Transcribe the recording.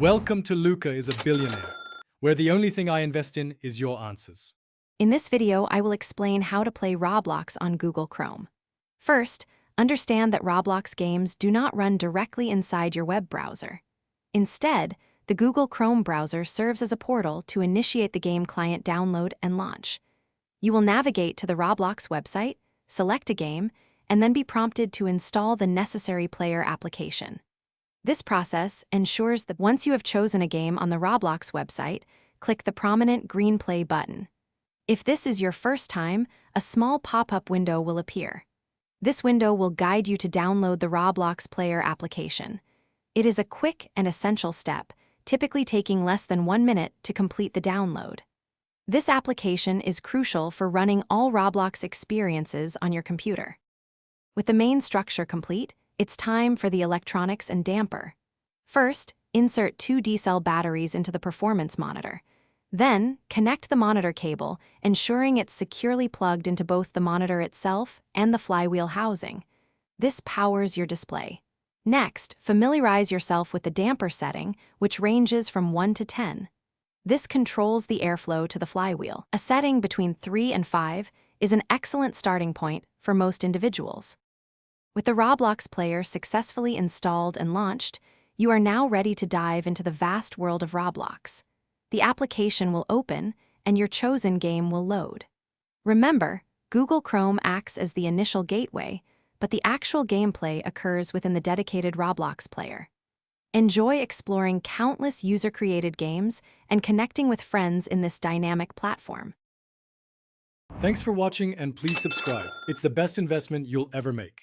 Welcome to Luca is a Billionaire, where the only thing I invest in is your answers. In this video, I will explain how to play Roblox on Google Chrome. First, understand that Roblox games do not run directly inside your web browser. Instead, the Google Chrome browser serves as a portal to initiate the game client download and launch. You will navigate to the Roblox website, select a game, and then be prompted to install the necessary player application. This process ensures that once you have chosen a game on the Roblox website, click the prominent green play button. If this is your first time, a small pop-up window will appear. This window will guide you to download the Roblox player application. It is a quick and essential step, typically taking less than 1 minute to complete the download. This application is crucial for running all Roblox experiences on your computer. With the main structure complete, it's time for the electronics and damper. First, insert 2 D-cell batteries into the performance monitor. Then, connect the monitor cable, ensuring it's securely plugged into both the monitor itself and the flywheel housing. This powers your display. Next, familiarize yourself with the damper setting, which ranges from 1 to 10. This controls the airflow to the flywheel. A setting between 3 and 5 is an excellent starting point for most individuals. With the Roblox player successfully installed and launched, you are now ready to dive into the vast world of Roblox. The application will open, and your chosen game will load. Remember, Google Chrome acts as the initial gateway, but the actual gameplay occurs within the dedicated Roblox player. Enjoy exploring countless user-created games and connecting with friends in this dynamic platform. Thanks for watching and please subscribe. It's the best investment you'll ever make.